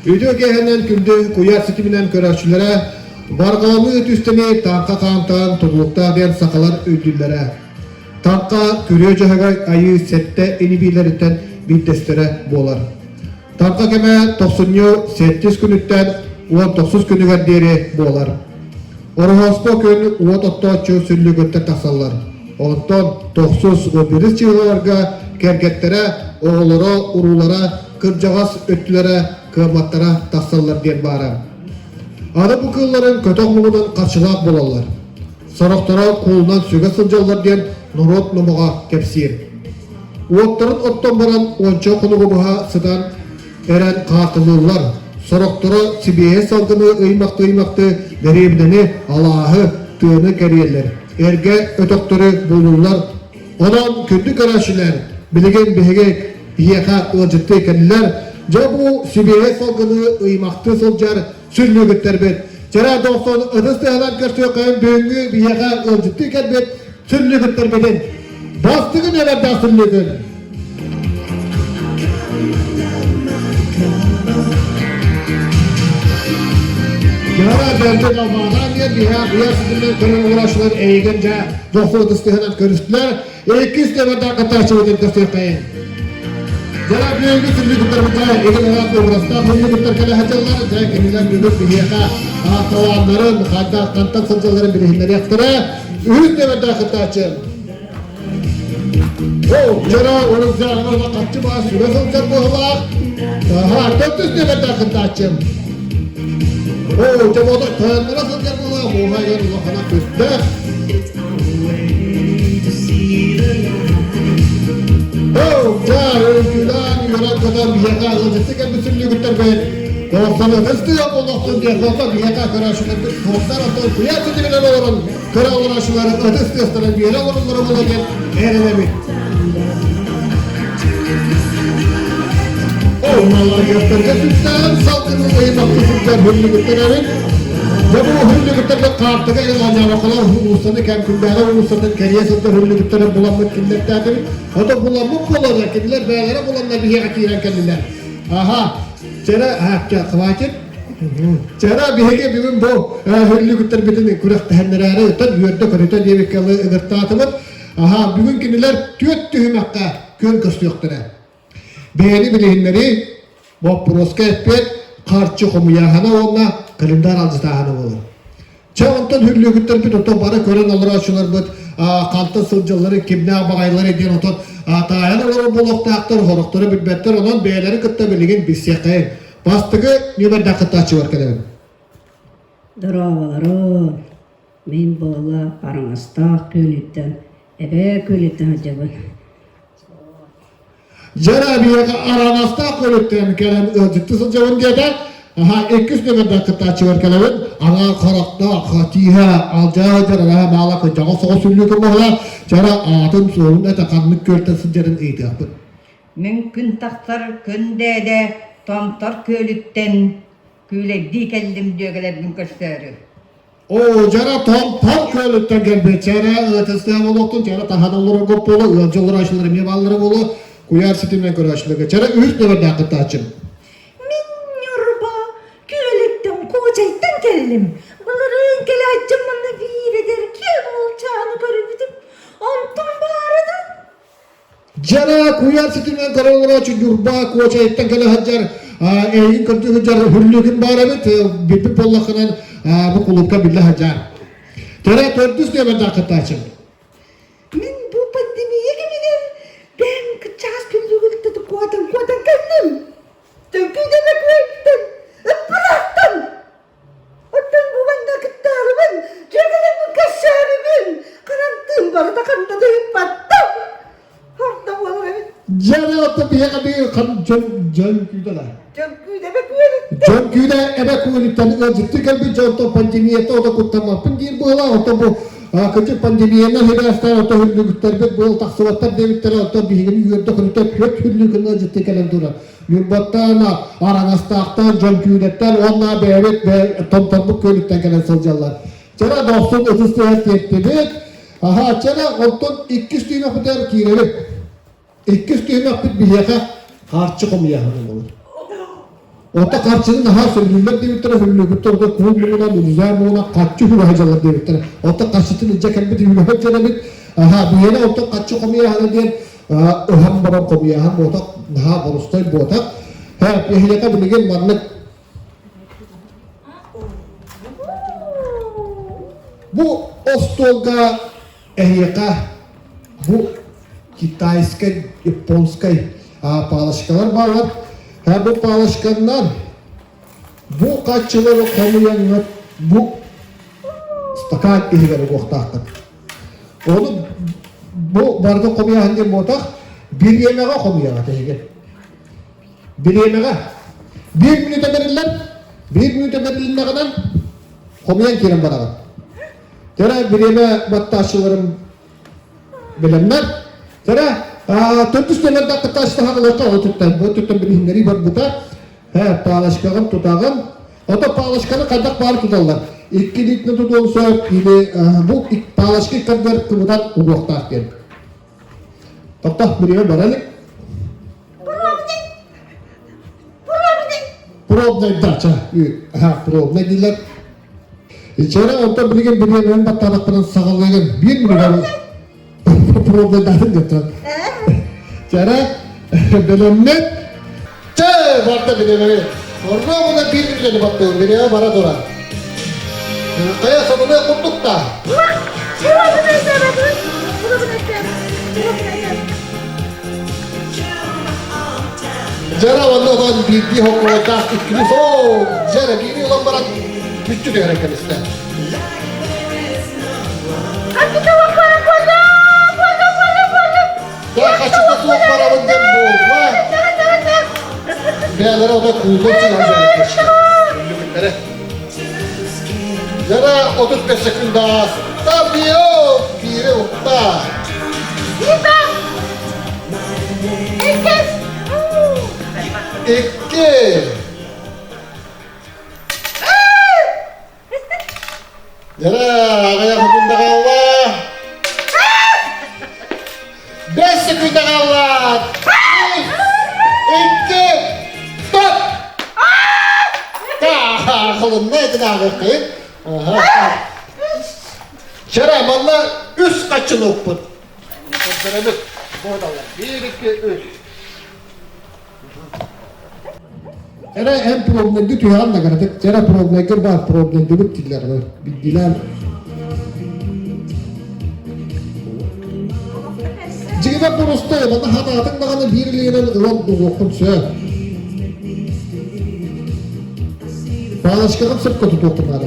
Video gehenen kündü kuyar sitiminden körəkçülere, barğalamı ötüsteni tanka kantan toplulukta den sakalar ödüllere. Tanka körüyor cahagay ayı sette enibilerinden bir destere bolar. Tanka keme 98 günütten 19 günü verdiri bolar. Orhospo köyünü uvat ottaçı süllü götte tasallar. Ondan 91 çığlarga kergettere, oğullara, urulara, kırcağız öttülere, kıymatlara tasallar diyen bara. Adı bu kılların kötokluğundan karşılık bolarlar. Saraktara kolundan söge sılcalar diyen Norot Nomoga kepsir. Uvatların ottan baran onça konuğu buha sıdan eren katılırlar. Saraktara sibiye salgını ıymaktı veribdeni Allah'ı tığını geriyerler. Erge ötöktörü bulurlar. Ondan kündü karşılar. Bilgen bihege biyeka ılcıttı ekenler. Ja bu sibiye salgını ıymaktı sılcar süllü götterbet. Jara doston ıdız tığalan köştüğü kayın büyüngü biyeka ılcıttı ekenbet. Süllü götterbedin. Bastıgın everde süllügün. Yara derdi kalmadan yer biha sizinle kırın uğraşılar eğgence doston ıdız körüstüler. İki isteverden kataşı ödün köştüğü Jara büyüngü süllü götterbedin. Egin hayatlı uğraşta süllü götterkele hacallar. Jara kemilen büyüngü biyeka kavanların, hatta kantak sılcaların birihinleri yaktıra. Üst everde kataşı. Jara onun zararına kaçı bağ süre sılcar bu hılar. Dört üst everde kataşı. Cevada tayanlara sılcar bu hılar. Bu hayır Allah'ına küste. Jara öykülen yoran kadar bir yaka ağırcısı geldi süllü gütterbeyin. Dostanı hıstı yap Allah'ın gerçekten bir yaka kıraşıları dostlar atın kuyar sütübülen olalım. Kıra uğraşıları ödüstü yastıran bir yere olumları bulacak. Eğlenemin. Olmalar gösterge sütten salgını uyumaklı sütten hüllü gütteremin. Ve bu hüllü gütterge kartıga yılanya vakalar Uluslarını kemkündere Uluslarının keriye sızda hüllü güttere bulanmak kinletlerdir. O da bulanmak olacak kendiler, beylere bulanlar bir yere kiren kendiler. Aha, Jara kıvakir. Jara bihege bugün bu hüllü gütter bitini kurak tehenlerare öten yörde körüten yevikalı ıgırtatımız. Aha, bugün kendiler tüyöt tühümakka kön kıstı yoktur. Beğeni bilehinleri bu proska etpet karşı komuyahana onunla kalendar alcıtahana olur. Çağıntan hüllü gütter bit otan bana kören olur açılar bit kalta sılcaları kimne bağayları ediyen otan Atayan olarak bulaktaktır, horukları bitbetler olan beyleri kıtta bilgin biz yakayın. Bastığı nüberde kıtta açı var kadar. Dıravaları, men boğala aranızda köyletten, ebe köyletten acaba. Jara bir yaka aranızda köyletten gelen ciddi sılcavın diye de eküs nüberde kıtta açı var kadar. Ana karakta, katiha, alcağı jara, mağla kıcağı soğuk süllü kırmalar. Jara adın soğunda da kanlık körten sılcarın eğdi yapın. Mümkün taktar kündede tamtar köyletten köyledi keldim diye geldim gösteri. Jara tam köyletten geldi. Jara ötesine oluktu. Jara tahanaları kopulu, ılcıları aşıları, mevalları bolu. Kuyar sitimden körü aşıları. Jara üst nöberde akıtta açın. Yorba köyletten kocaytan geldim. Bunların gelacım bana bir eder kim olacağını görebildim. Ondan bağırdı. Jara kuyar sitimden körü açın. Yurba kocaytan gele haccar. Eğin kırtı haccar hüllüğün bağırabit. Bipi pollakınan bu kulüpka billah haccar. Jara dördüz nöberde akıtta açın. Men bu pandemiye gibidir. Ben kıçağız küllüğülükte de kuadan kendim. Çünkü demek verdim. Bıraktım. Ondan bu bana kıttarımın. Çünkü bu kaşarımın. Karantin barda kanda deyip battım. Orada olur evet. Jara otta bir yaka bir can küydeler. Çünkü demek verdim. Can küyde ebe kuyuluktan ciddi kalbi canto pandemiyete o da kutlama. Pindir bu ala otta bu. Kecil pandemiyenin hibastan otta hüllü gütterbet bu yıl taksıvatlar devitleri otta bihini yürüdü kırıta hep hüllü kınına ciddi kalem dura. Yurbattana, aranastaktan, can küydetten onunla beyret ve tomtombuk köylükten gelen sılcalar. Jara dostun ıtısı ettiğimiz. Aha, jara ondan iki stüymek biter kirelik. İki stüymek bit bir yaka karşı komu yahanım olur. Ota karşının daha söylüyorlar devletleri hüllüğütte orada kulluğuna nizamına kaççı hülacalar devletleri. Ota karşıtın ince kelbet hülacalar bir aha bu yine ota kaççı komiye hana diyen öhem babam komiye han bu ota daha borustay bu ota hep yehleka bilegen varlık bu Ostolga ehyeka bu Kitayskay, Japonskay palaşkalar var. Ha bu palaşkanlar bu kaççıları konuyanlar bu stakan ihleri koktahtan. Onu bu barda konuya hangi motak bir yemeğe konuya atayken. Bir yemeğe bir minüte verirler. Bir minüte verirler kadar konuyan kirim bana. Tere bir yemeğe battaşçılarım bilenler. Tere Tönüş nelerden kıtaştı haqılırda o tuttan. Bu tuttan bir himleri var buta. Palaşkağın tutağın. O da palaşkanı kadak bağır tutarlar. İlkin ikni tutulsa ili bu palaşkı kadar kıvıdan uğuqtaq den. Taqtaq birine baralik. Probnay daça. Probnay diller. İçeri ondan bilgen birine battanaqların sağılığın bir minut Probnay daçın götür. Cara belemnet varta bilemeli. Orada buna bir milyon baktı. Beni bara dora. Kaya sabunu kurduk da. Cara valla olan bir hokmata ikili so. Cara biri olan bara küçük yarakar işte. Ya kaçıkta soğuk para bundan bu. Beyalara o da kulluğun için hazırlıklaştı. Yara 35 sekunda. Tabii yok. Biri ukta. İki. Yara kaya hukunda kallah. 5 sekunda kallah. 2. Stop. Kılın neydi daha bakayım. Şeref valla 3 kaçını okut. Kontrolümüz. Bordalar. 1, 2, 3. Era en problemli tüyan da karadık. Era problemli var problemli bittiler. Bildiler. Jiga prosto ya bana hatatın bana birliğinin ılan okunsa. Bağlaşkağım sırf kötü doktorlara.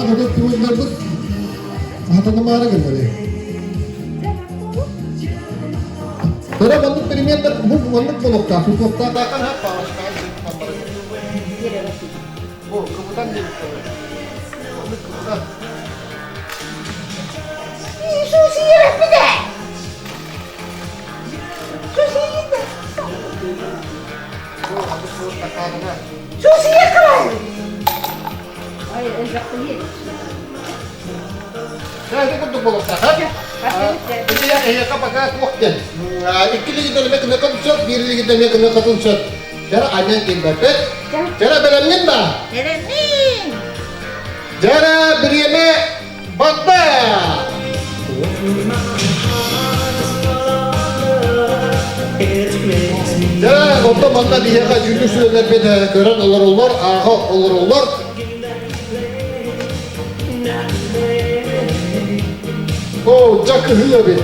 Burada problemli hatatın mağara gelmeli. Sonra bandık benim yanında bu bandık blokta, bu blokta akan hep bağlaşkağım bu kebutan değil. Bandık kebutan. Susi bir de. Susi gitti. Susi yakalayın. Hayır, encakta değil. Nah, itu untuk bolok sahab. Itu yang ayah kapag kuwakyan. Ikili kita namin kena konsert, biri kita namin kena konsert. Cara anyang kinbapet. Cara belamnin ba? Belamnin. Cara beriyame bata. Cara untuk bata dia ka judul sudah beda keran olur ahok olur. Oh, cakı hıyla bir.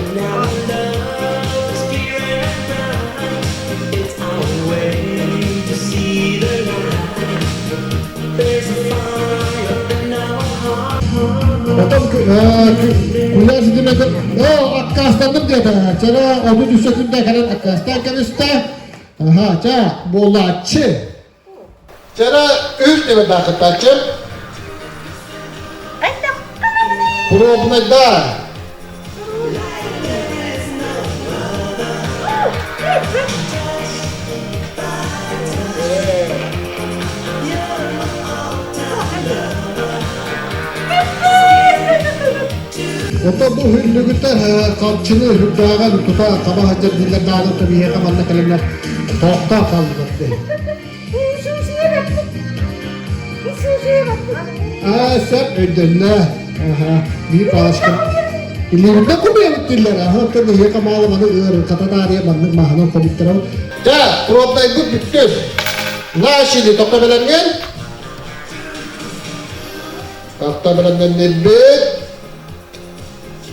Batam kuyar sidine kan, oh akkastandım diye de, cara onu düşükünde kalan akkastan kan üstte, aha cara bolaçı, cara üst eve dakıtaçım, problema. Ota bu hüllügütler kalçını hüddağın tuta kaba hacır diller dağılıp da bir yakamanla kalemler tokta kaldı. Susu'ya baktık. Susu'ya baktık. Sen ödünle. Bir başka. İlerinde kumuyalım diller. Tabi yakamalı bana ığırır. Katatariye bandık mahanın komikler ol. Ya, probdayı bu bitti. Ne şimdi tokta bilengen? Tokta bilengen ne bit?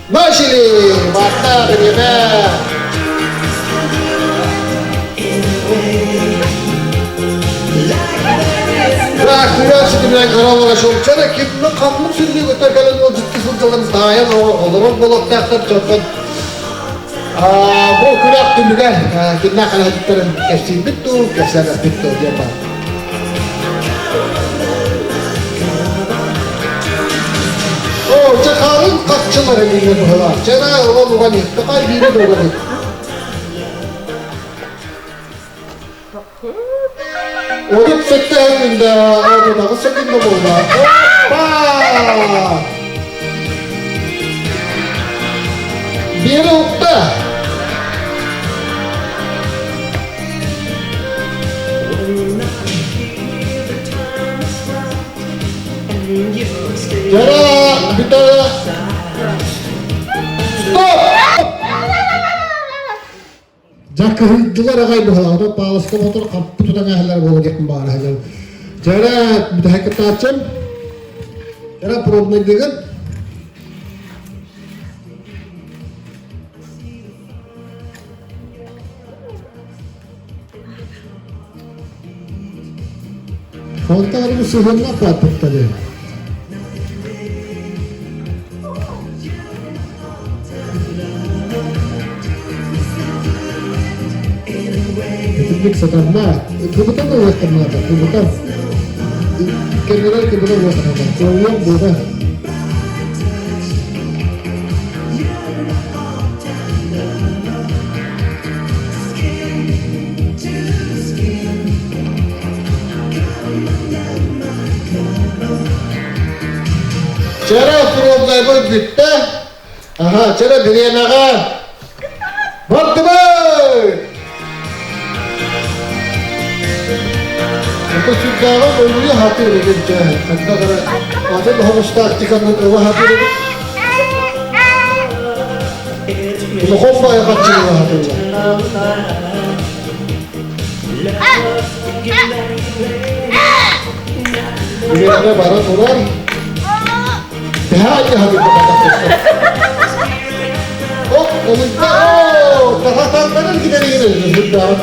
Başili, basta benimle. Bırak, duyar şimdi bilen karavala şolçana kimle kanlı sürüyor öterkelen o ciddi sılcalımız dayan o zaman bolaktaklar çoktan. Bu kurak dünüge, kimle kana hacitlerin kesin bitti, kesinler bitti diye bak. Çakarın kaççılar eline bu hava. Çana o bu gani, takay biri de gani. Onun sekte heminde, orada da sakın da bulma. Hoppa! Bir nokta. Çana bir tane. Stop! Jakırdılar ağay bu halada bağlasıka motor kampı tutan ahlar olacak mı bari hacan. Çana bir daha kıta açım. Çana problem değil. Kontarı bu sıhırına patladı. Kemudian sekarang, kebetulan tu western apa? Kebetulan, kebetulan western apa? Kemudian bukan. Cara problem bitti. Cara berian akan. Bertemu. Untuk sudah menurutnya hati lebih jahat. Anda karena ada bahwa start jika menurut hati lebih. Itu khofah yang kecil hati. Ini ada barang orang. Jahatnya hati kita. Oh, terhalang kita ini sudah.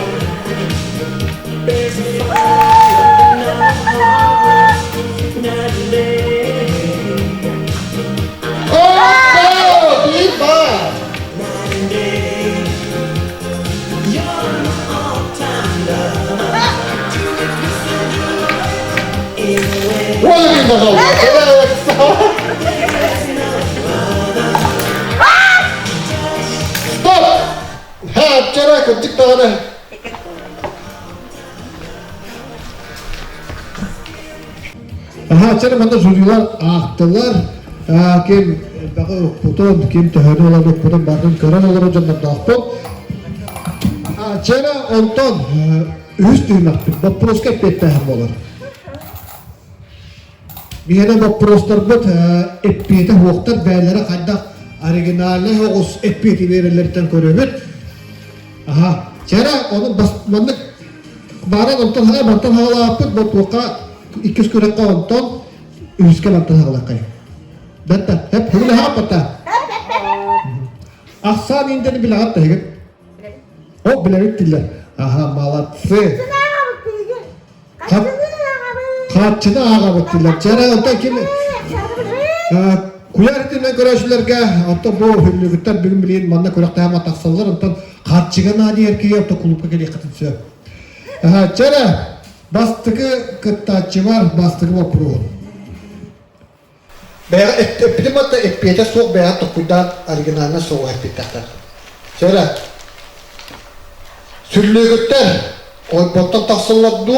Stop! Cara kencik tangannya. Cara mana surilar aktılar. Kim puton, kim tehane olarak puton bakın kıran olarak canlar dağıttım. Cara ondan üst düğünaktım. Вопрос как петахым olur. Бигене вопростар бут эппете хоқтар бәлері қайда оригинальный хоғыз эппети берелерден көрөбүт. Чара оны басмандык барын онтон хага бантан хагалаппыт ботука 200 көрекка онтон үске бантан хагалаккай. Бәтта хеп хулы хапата. Ахсан индени билагат тегет. О билебит дилер. Молодцы. Kaçını ağa baktılar. Çare ondan kim? Kuyar ettiğinden görüşürlerge, ondan bu hüllügütler bugün bileyin manna kurakta hem ataksallar, ondan kaçıga nadi erkeği ondan kulüpke geliyor katılsıyor. Çare, bastıkı kıttaçı var, bastıkı var pro. Beya ettim hatta etpiyete soğuk beya tokuydan orijinaline soğuk etpiyete. Çare, hüllügütler, o botan taksalladı,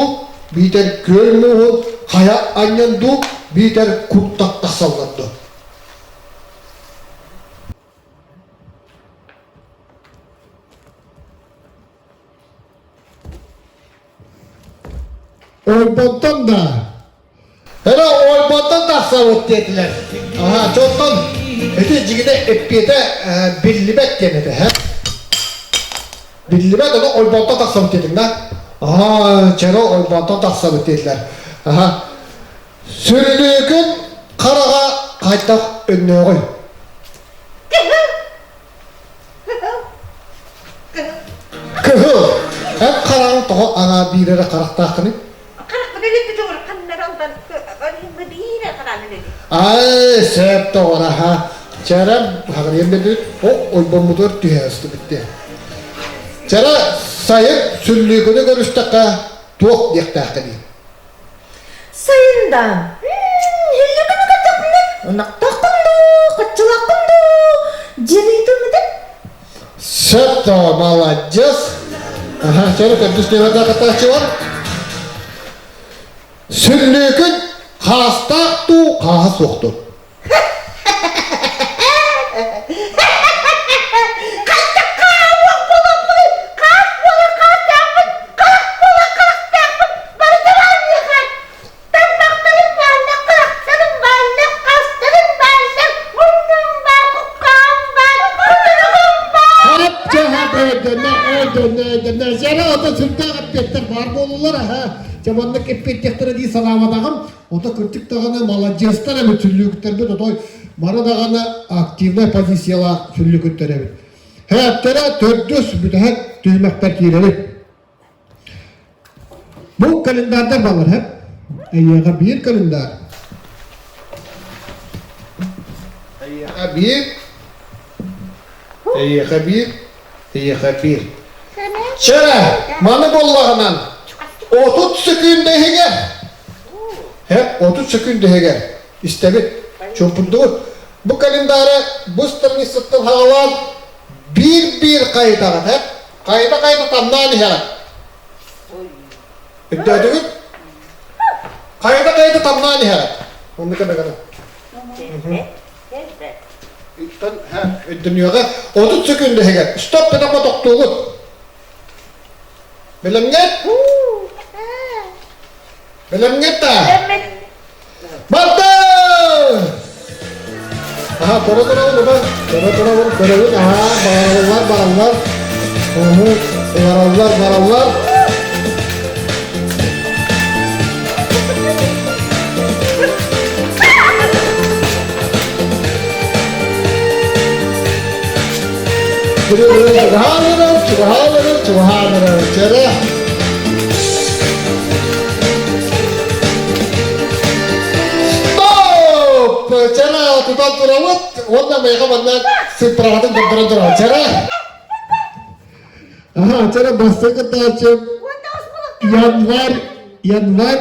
biter görmüyor, kaya anyandu, biter kurtak tasallandı. Oybantan da. Hele oybantan da savut dediler. Aha çoktan. Öte cigide epiyede billibet denedi. He? Billibet onu oybantan da savut dedin lan. Aha çero oybantan da savut dediler. Aha. Sürdüğün karağa kaytak önüne koy. Kıhı. Hem karağın toğu ana bir yere karaktakını. Karak dedi de doğru kanlarından öyle bir karar dedi. Ay sep doğru ha. Çerem haber yemedi. O bombudur düğüstü bitti. Çere sayıp süllüğünü görüştük ha. Tuğuk diyektakını. Sayından. Hille kana kataklı. Onak takındı, kaçılakındı. Jelly durmadı. Sep doğru malacağız. Aha çere kötüs demede katakçı var. Süllüğün hasta tu kaha soktu. Seni o da sürtte kapetler var bolurlar ha. Çabanlık epettektere diye salamadağım. O da kırtık dağına malacıstan hem türlüklerden o da bana dağına aktivne pozisyala türlükleri. Hayattara tördüs mütehet düğmekler kirelik. Bu kalendarda bağlar hep. Eyyağa bir kalendar. Eyyağa bir. Eyyağa bir. Eyyağa bir. Şere, manı bollağından 30 sekünde heger. Hep 30 sekünde heger. İstemit, çöpündü. Bu kalendarı, bu stırını sıttın havalan bir kayıda. Hep kayıda tamdan her. Ödedin? Kayıda tamdan her. Onu kadar kadar. İtten dünyada 30 sekünde heger. Stop bedava doktoru. Belum nget? Belum nget ta? Betul! Aha, tora udah, tora. Aha, baranglar. Baranglar. Subhanallah. Cara. Stop! Cara, total turawat. Wala mereka mana seperangkat berterang. Cara. Aha, cara bahasa kata cem. Yanvar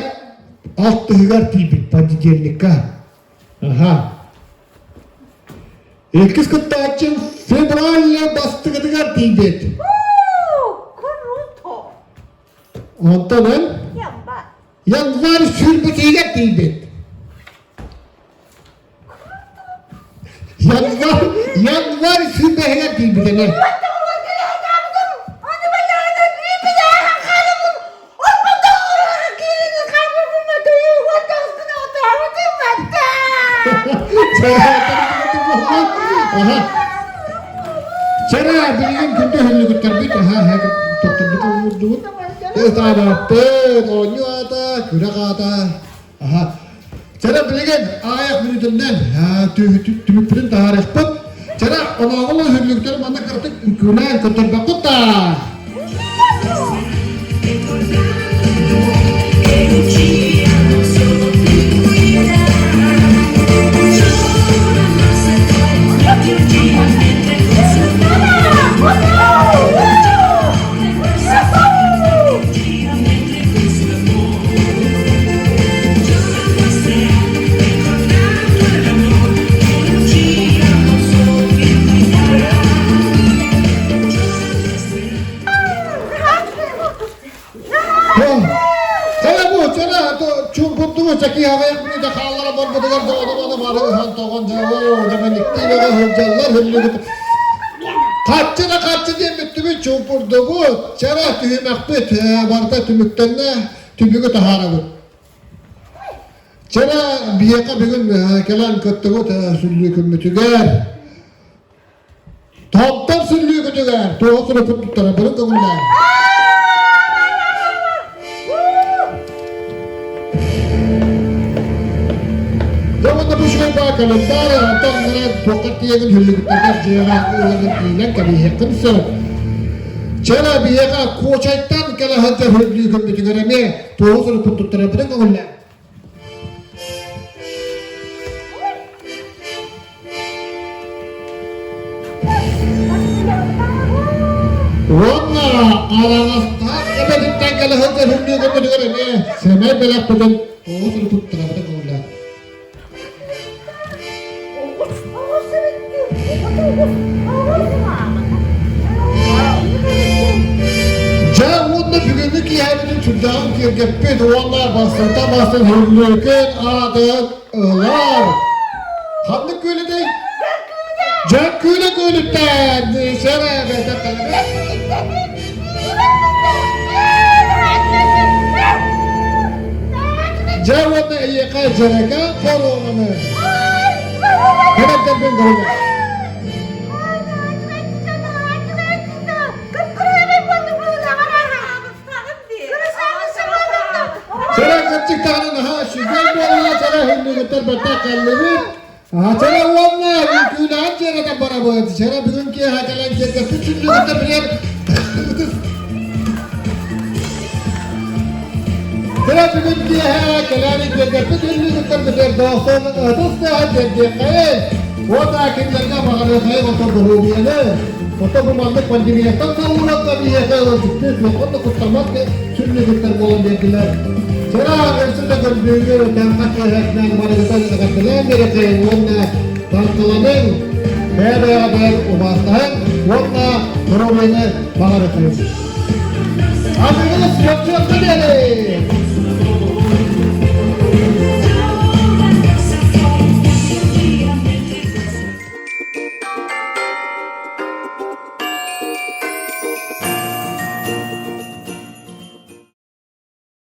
alt hügar tibit pajigernika. Aha. Ekis kata cem februarle bastı kadar tibet. Ondan yanvar sürbütüyle tibet. Yanvar sürbütüyle tibet ne? Cara bilgin kuntu hendak terbit dokter betul. Ada pen, onyo ada, kurak ada. Aha. Cara bilgin ayak minutinden tümük pun tarikh pun. Cara Allah hendak mana kertik guna kotor bakota. Caki havaya bunu da kallara bol bodalar da ona var han toğan jawo demen iktiyle hocallar hülü kaççı diye müttümü çumpurdu bu çara tüymek bit barda tümükten tübüge taharabı. Çara biyaka bugün kelan köttügü süllü kümmütüger. Toptan süllü kütüger. Toğu sınıfı tutara bırın kımlar. Zamanla bu şey bakalım. Daha tanrı tokat diyelim hüllü kütüger. Ceyhan ığırlık ilan kabi yakınsın. Çara biyaka koçaytan kala hızı hüllü kümmütüger eme. Toğu sınıfı tutara bırın kımlar. Onlara aranızda ebeditten gelen hızlı hüllü kümmütüger eme. Semay belak bugün Toğu sınıfı tutara bırın kımlar. Cevunda bugünkü yeğenin tüdağın kirgeppe duvarlar bastırta hürlükün adın ılar. Hanlık köylü değil. Cek köylü köylükten şerefete talebe. Cevunda iyika cereka korunanı. Kenetler ben kavga. Çara kaçık tanın ha şu gel boğula çara hüllü götür batak kalları. Ha çara uğamla yüküyle çara da bana boyadı. Çara bugünkü hakalan çekası hüllü götür bilir. Çara bugünkü hakalan çekası hüllü götür bilir. Dostum da hacet kayın. O takimlerine bakalım kayın otur doğru diyelim. Otur bu mandık pandemiyaktan savunmak da bir yakalan çıktı. Lokon da kutlamak ki hüllü götür boğun dediler. Çara arasında gördüğünü tempat yaratman bana güzel sakatlar gerekli onunla tanıtılanın beraber umarsan onunla problemi bana